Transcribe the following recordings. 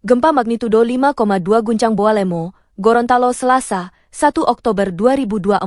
Gempa magnitudo 5,2 guncang Boalemo, Gorontalo Selasa, 1 Oktober 2024.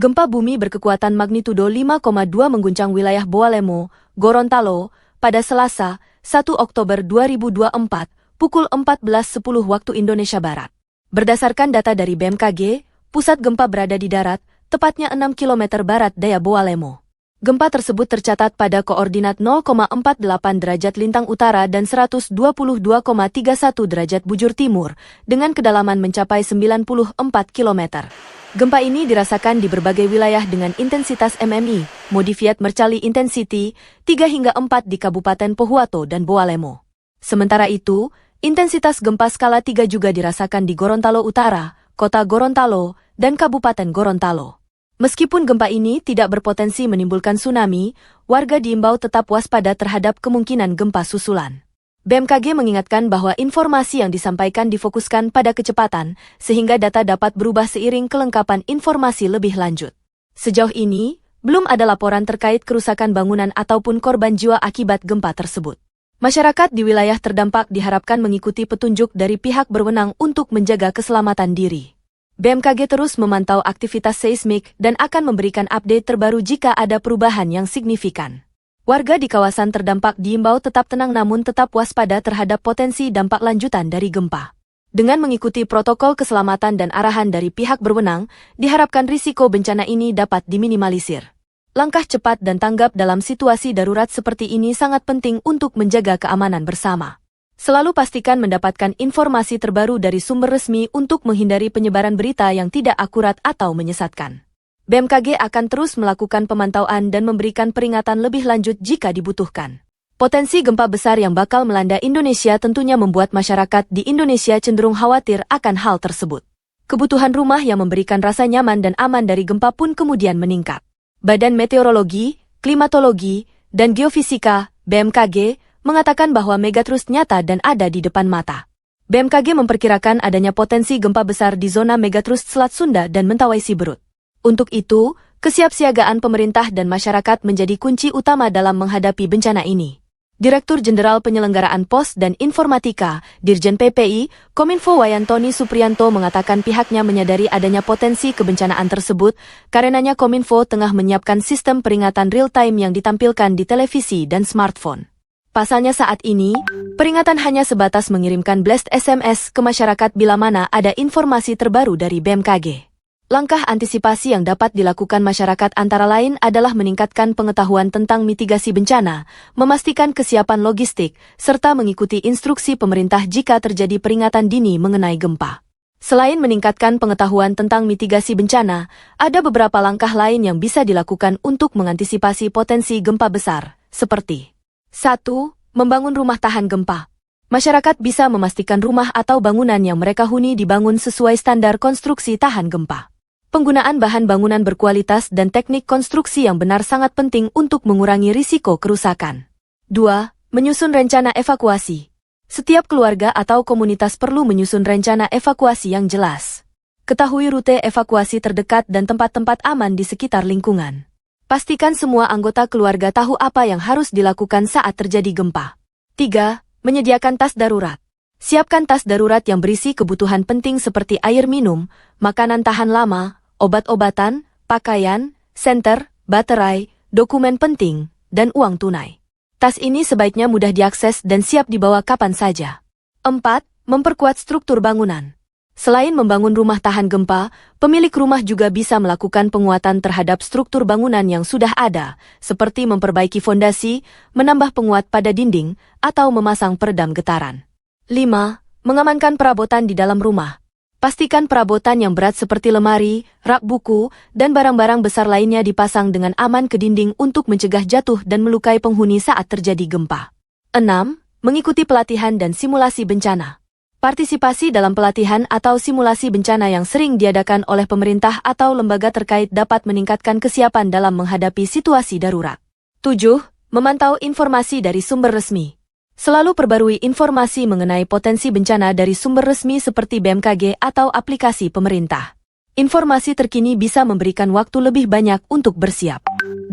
Gempa bumi berkekuatan magnitudo 5,2 mengguncang wilayah Boalemo, Gorontalo, pada Selasa, 1 Oktober 2024, pukul 14.10 waktu Indonesia Barat. Berdasarkan data dari BMKG, pusat gempa berada di darat, tepatnya 6 km barat daya Boalemo. Gempa tersebut tercatat pada koordinat 0,48 derajat lintang utara dan 122,31 derajat bujur timur, dengan kedalaman mencapai 94 km. Gempa ini dirasakan di berbagai wilayah dengan intensitas MMI, Modified Mercalli Intensity, 3 hingga 4 di Kabupaten Pohuwato dan Boalemo. Sementara itu, intensitas gempa skala 3 juga dirasakan di Gorontalo Utara, Kota Gorontalo, dan Kabupaten Gorontalo. Meskipun gempa ini tidak berpotensi menimbulkan tsunami, warga diimbau tetap waspada terhadap kemungkinan gempa susulan. BMKG mengingatkan bahwa informasi yang disampaikan difokuskan pada kecepatan, sehingga data dapat berubah seiring kelengkapan informasi lebih lanjut. Sejauh ini, belum ada laporan terkait kerusakan bangunan ataupun korban jiwa akibat gempa tersebut. Masyarakat di wilayah terdampak diharapkan mengikuti petunjuk dari pihak berwenang untuk menjaga keselamatan diri. BMKG terus memantau aktivitas seismik dan akan memberikan update terbaru jika ada perubahan yang signifikan. Warga di kawasan terdampak diimbau tetap tenang namun tetap waspada terhadap potensi dampak lanjutan dari gempa. Dengan mengikuti protokol keselamatan dan arahan dari pihak berwenang, diharapkan risiko bencana ini dapat diminimalisir. Langkah cepat dan tanggap dalam situasi darurat seperti ini sangat penting untuk menjaga keamanan bersama. Selalu pastikan mendapatkan informasi terbaru dari sumber resmi untuk menghindari penyebaran berita yang tidak akurat atau menyesatkan. BMKG akan terus melakukan pemantauan dan memberikan peringatan lebih lanjut jika dibutuhkan. Potensi gempa besar yang bakal melanda Indonesia tentunya membuat masyarakat di Indonesia cenderung khawatir akan hal tersebut. Kebutuhan rumah yang memberikan rasa nyaman dan aman dari gempa pun kemudian meningkat. Badan Meteorologi, Klimatologi, dan Geofisika, BMKG, mengatakan bahwa megatrust nyata dan ada di depan mata. BMKG memperkirakan adanya potensi gempa besar di zona megatrust Selat Sunda dan Mentawai Siberut. Untuk itu, kesiapsiagaan pemerintah dan masyarakat menjadi kunci utama dalam menghadapi bencana ini. Direktur Jenderal Penyelenggaraan Pos dan Informatika, Dirjen PPI, Kominfo Wayantoni Supriyanto mengatakan pihaknya menyadari adanya potensi kebencanaan tersebut, karenanya Kominfo tengah menyiapkan sistem peringatan real-time yang ditampilkan di televisi dan smartphone. Pasalnya saat ini, peringatan hanya sebatas mengirimkan blast SMS ke masyarakat bila mana ada informasi terbaru dari BMKG. Langkah antisipasi yang dapat dilakukan masyarakat antara lain adalah meningkatkan pengetahuan tentang mitigasi bencana, memastikan kesiapan logistik, serta mengikuti instruksi pemerintah jika terjadi peringatan dini mengenai gempa. Selain meningkatkan pengetahuan tentang mitigasi bencana, ada beberapa langkah lain yang bisa dilakukan untuk mengantisipasi potensi gempa besar, seperti 1. Membangun rumah tahan gempa. Masyarakat bisa memastikan rumah atau bangunan yang mereka huni dibangun sesuai standar konstruksi tahan gempa. Penggunaan bahan bangunan berkualitas dan teknik konstruksi yang benar sangat penting untuk mengurangi risiko kerusakan. 2. Menyusun rencana evakuasi. Setiap keluarga atau komunitas perlu menyusun rencana evakuasi yang jelas. Ketahui rute evakuasi terdekat dan tempat-tempat aman di sekitar lingkungan. Pastikan semua anggota keluarga tahu apa yang harus dilakukan saat terjadi gempa. 3. Menyediakan tas darurat. Siapkan tas darurat yang berisi kebutuhan penting seperti air minum, makanan tahan lama, obat-obatan, pakaian, senter, baterai, dokumen penting, dan uang tunai. Tas ini sebaiknya mudah diakses dan siap dibawa kapan saja. 4. Memperkuat struktur bangunan. Selain membangun rumah tahan gempa, pemilik rumah juga bisa melakukan penguatan terhadap struktur bangunan yang sudah ada, seperti memperbaiki fondasi, menambah penguat pada dinding, atau memasang peredam getaran. 5. Mengamankan perabotan di dalam rumah. Pastikan perabotan yang berat seperti lemari, rak buku, dan barang-barang besar lainnya dipasang dengan aman ke dinding untuk mencegah jatuh dan melukai penghuni saat terjadi gempa. 6. Mengikuti pelatihan dan simulasi bencana. Partisipasi dalam pelatihan atau simulasi bencana yang sering diadakan oleh pemerintah atau lembaga terkait dapat meningkatkan kesiapan dalam menghadapi situasi darurat. 7. Memantau informasi dari sumber resmi. Selalu perbarui informasi mengenai potensi bencana dari sumber resmi seperti BMKG atau aplikasi pemerintah. Informasi terkini bisa memberikan waktu lebih banyak untuk bersiap. 8.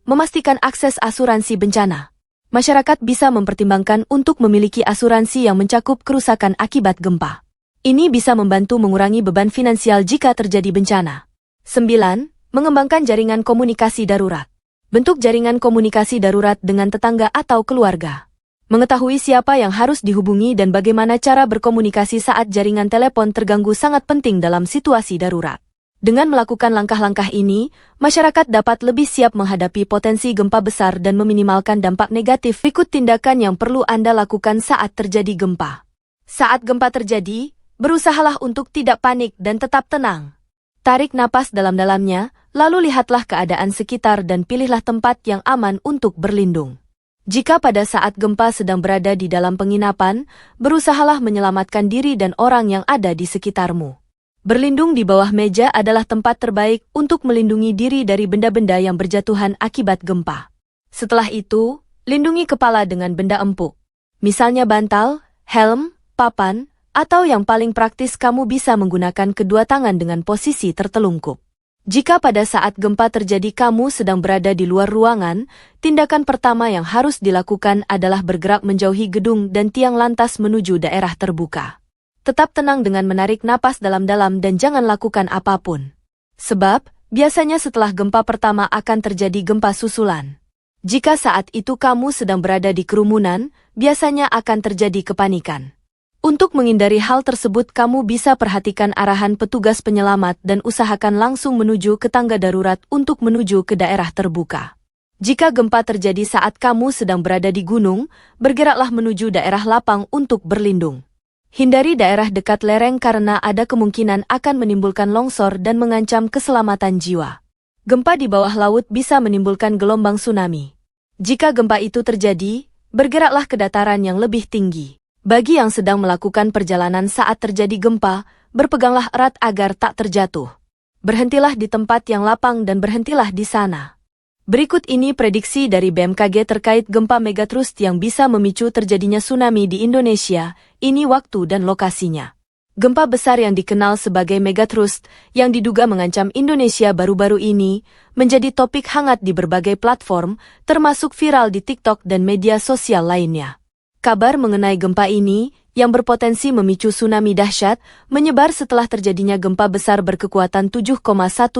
Memastikan akses asuransi bencana. masyarakat bisa mempertimbangkan untuk memiliki asuransi yang mencakup kerusakan akibat gempa. Ini bisa membantu mengurangi beban finansial jika terjadi bencana. 9. Mengembangkan jaringan komunikasi darurat. Bentuk jaringan komunikasi darurat dengan tetangga atau keluarga. Mengetahui siapa yang harus dihubungi dan bagaimana cara berkomunikasi saat jaringan telepon terganggu sangat penting dalam situasi darurat. Dengan melakukan langkah-langkah ini, masyarakat dapat lebih siap menghadapi potensi gempa besar dan meminimalkan dampak negatif. Berikut tindakan yang perlu Anda lakukan saat terjadi gempa. Saat gempa terjadi, berusahalah untuk tidak panik dan tetap tenang. Tarik napas dalam-dalamnya, lalu lihatlah keadaan sekitar dan pilihlah tempat yang aman untuk berlindung. Jika pada saat gempa sedang berada di dalam penginapan, berusahalah menyelamatkan diri dan orang yang ada di sekitarmu. Berlindung di bawah meja adalah tempat terbaik untuk melindungi diri dari benda-benda yang berjatuhan akibat gempa. Setelah itu, lindungi kepala dengan benda empuk. Misalnya bantal, helm, papan, atau yang paling praktis kamu bisa menggunakan kedua tangan dengan posisi tertelungkup. Jika pada saat gempa terjadi kamu sedang berada di luar ruangan, tindakan pertama yang harus dilakukan adalah bergerak menjauhi gedung dan tiang lantas menuju daerah terbuka. Tetap tenang dengan menarik napas dalam-dalam dan jangan lakukan apapun. Sebab, biasanya setelah gempa pertama akan terjadi gempa susulan. Jika saat itu kamu sedang berada di kerumunan, biasanya akan terjadi kepanikan. Untuk menghindari hal tersebut kamu bisa perhatikan arahan petugas penyelamat dan usahakan langsung menuju ke tangga darurat untuk menuju ke daerah terbuka. Jika gempa terjadi saat kamu sedang berada di gunung, bergeraklah menuju daerah lapang untuk berlindung. Hindari daerah dekat lereng karena ada kemungkinan akan menimbulkan longsor dan mengancam keselamatan jiwa. Gempa di bawah laut bisa menimbulkan gelombang tsunami. Jika gempa itu terjadi, bergeraklah ke dataran yang lebih tinggi. Bagi yang sedang melakukan perjalanan saat terjadi gempa, berpeganglah erat agar tak terjatuh. Berhentilah di tempat yang lapang dan berhentilah di sana. Berikut ini prediksi dari BMKG terkait gempa megatrust yang bisa memicu terjadinya tsunami di Indonesia. Ini waktu dan lokasinya. Gempa besar yang dikenal sebagai megatrust, yang diduga mengancam Indonesia baru-baru ini, menjadi topik hangat di berbagai platform, termasuk viral di TikTok dan media sosial lainnya. Kabar mengenai gempa ini, yang berpotensi memicu tsunami dahsyat, menyebar setelah terjadinya gempa besar berkekuatan 7,1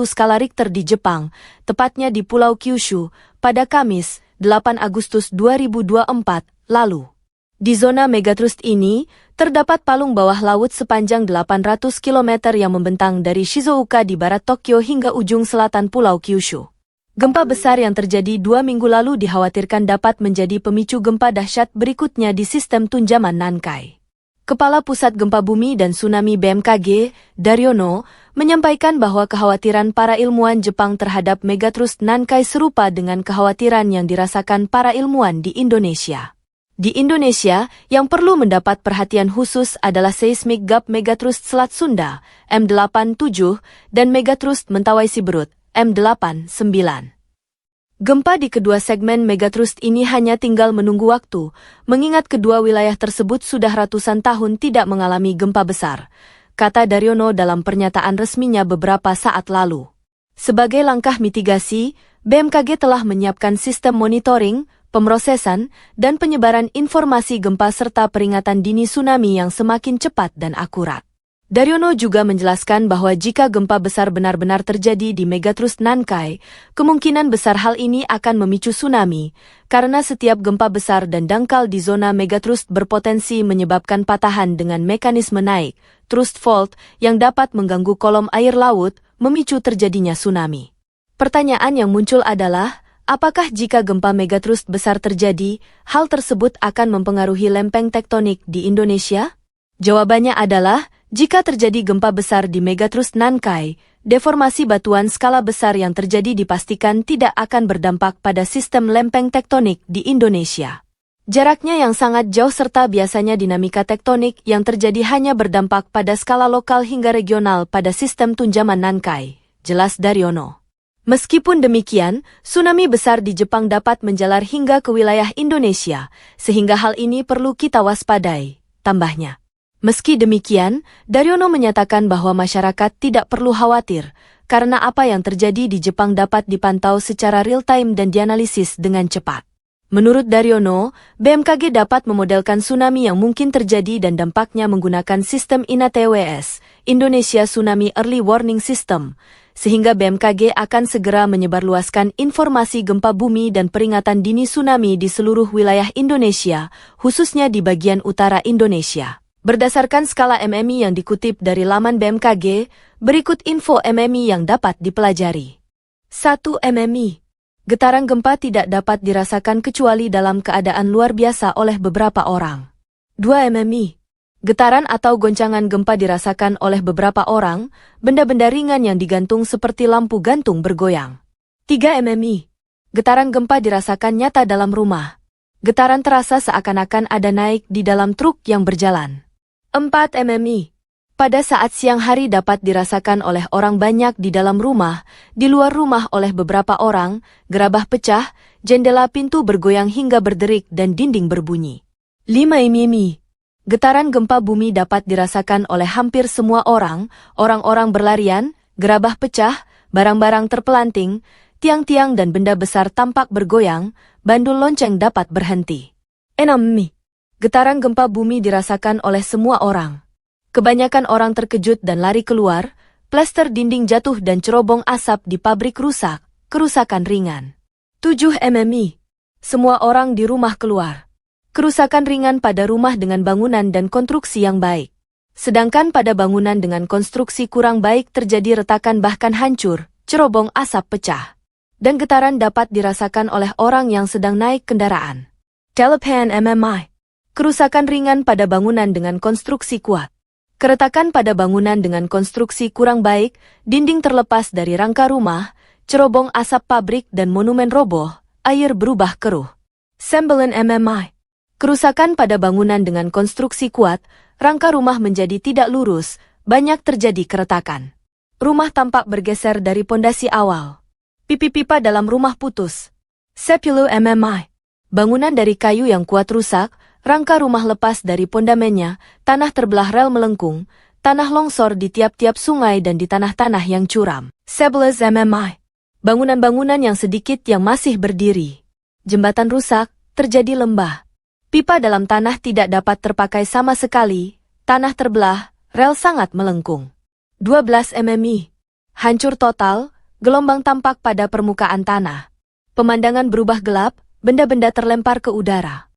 skala Richter di Jepang, tepatnya di Pulau Kyushu, pada Kamis, 8 Agustus 2024, lalu. Di zona megatrust ini, terdapat palung bawah laut sepanjang 800 km yang membentang dari Shizuoka di barat Tokyo hingga ujung selatan Pulau Kyushu. Gempa besar yang terjadi 2 minggu lalu dikhawatirkan dapat menjadi pemicu gempa dahsyat berikutnya di sistem tunjaman Nankai. Kepala Pusat Gempa Bumi dan Tsunami BMKG, Daryono, menyampaikan bahwa kekhawatiran para ilmuwan Jepang terhadap megatrust Nankai serupa dengan kekhawatiran yang dirasakan para ilmuwan di Indonesia. Di Indonesia, yang perlu mendapat perhatian khusus adalah Seismic Gap Megatrust Selat Sunda, M87, dan Megatrust Mentawai Siberut, M89. Gempa di kedua segmen megatrust ini hanya tinggal menunggu waktu, mengingat kedua wilayah tersebut sudah ratusan tahun tidak mengalami gempa besar, kata Daryono dalam pernyataan resminya beberapa saat lalu. Sebagai langkah mitigasi, BMKG telah menyiapkan sistem monitoring, pemrosesan, dan penyebaran informasi gempa serta peringatan dini tsunami yang semakin cepat dan akurat. Daryono juga menjelaskan bahwa jika gempa besar benar-benar terjadi di megatrust Nankai, kemungkinan besar hal ini akan memicu tsunami, karena setiap gempa besar dan dangkal di zona megatrust berpotensi menyebabkan patahan dengan mekanisme naik, thrust fault, yang dapat mengganggu kolom air laut, memicu terjadinya tsunami. Pertanyaan yang muncul adalah, apakah jika gempa megatrust besar terjadi, hal tersebut akan mempengaruhi lempeng tektonik di Indonesia? Jawabannya adalah, jika terjadi gempa besar di megatrust Nankai, deformasi batuan skala besar yang terjadi dipastikan tidak akan berdampak pada sistem lempeng tektonik di Indonesia. Jaraknya yang sangat jauh serta biasanya dinamika tektonik yang terjadi hanya berdampak pada skala lokal hingga regional pada sistem tunjaman Nankai, jelas Daryono. Meskipun demikian, tsunami besar di Jepang dapat menjalar hingga ke wilayah Indonesia, sehingga hal ini perlu kita waspadai, tambahnya. Meski demikian, Daryono menyatakan bahwa masyarakat tidak perlu khawatir, karena apa yang terjadi di Jepang dapat dipantau secara real-time dan dianalisis dengan cepat. Menurut Daryono, BMKG dapat memodelkan tsunami yang mungkin terjadi dan dampaknya menggunakan sistem INATWS, Indonesia Tsunami Early Warning System, sehingga BMKG akan segera menyebarluaskan informasi gempa bumi dan peringatan dini tsunami di seluruh wilayah Indonesia, khususnya di bagian utara Indonesia. Berdasarkan skala MMI yang dikutip dari laman BMKG, berikut info MMI yang dapat dipelajari. 1. MMI. Getaran gempa tidak dapat dirasakan kecuali dalam keadaan luar biasa oleh beberapa orang. 2. MMI. Getaran atau goncangan gempa dirasakan oleh beberapa orang, benda-benda ringan yang digantung seperti lampu gantung bergoyang. 3. MMI. Getaran gempa dirasakan nyata dalam rumah. Getaran terasa seakan-akan ada naik di dalam truk yang berjalan. 4. MMI. Pada saat siang hari dapat dirasakan oleh orang banyak di dalam rumah, di luar rumah oleh beberapa orang, gerabah pecah, jendela pintu bergoyang hingga berderik dan dinding berbunyi. 5. IMIMI. Getaran gempa bumi dapat dirasakan oleh hampir semua orang, orang-orang berlarian, gerabah pecah, barang-barang terpelanting, tiang-tiang dan benda besar tampak bergoyang, bandul lonceng dapat berhenti. 6. MI. Getaran gempa bumi dirasakan oleh semua orang. Kebanyakan orang terkejut dan lari keluar, plester dinding jatuh dan cerobong asap di pabrik rusak, kerusakan ringan. 7. MMI. Semua orang di rumah keluar. Kerusakan ringan pada rumah dengan bangunan dan konstruksi yang baik. Sedangkan pada bangunan dengan konstruksi kurang baik terjadi retakan bahkan hancur, cerobong asap pecah. Dan getaran dapat dirasakan oleh orang yang sedang naik kendaraan. 8. MMI. Kerusakan ringan pada bangunan dengan konstruksi kuat. Keretakan pada bangunan dengan konstruksi kurang baik, dinding terlepas dari rangka rumah, cerobong asap pabrik dan monumen roboh, air berubah keruh. 9. MMI. Kerusakan pada bangunan dengan konstruksi kuat, rangka rumah menjadi tidak lurus, banyak terjadi keretakan. Rumah tampak bergeser dari pondasi awal. Pipi-pipa dalam rumah putus. 10. MMI. Bangunan dari kayu yang kuat rusak, rangka rumah lepas dari pondamennya, tanah terbelah rel melengkung, tanah longsor di tiap-tiap sungai dan di tanah-tanah yang curam. 11. MMI. Bangunan-bangunan yang sedikit yang masih berdiri. Jembatan rusak, terjadi lembah. Pipa dalam tanah tidak dapat terpakai sama sekali, tanah terbelah, rel sangat melengkung. 12. MMI. Hancur total, gelombang tampak pada permukaan tanah. Pemandangan berubah gelap, benda-benda terlempar ke udara.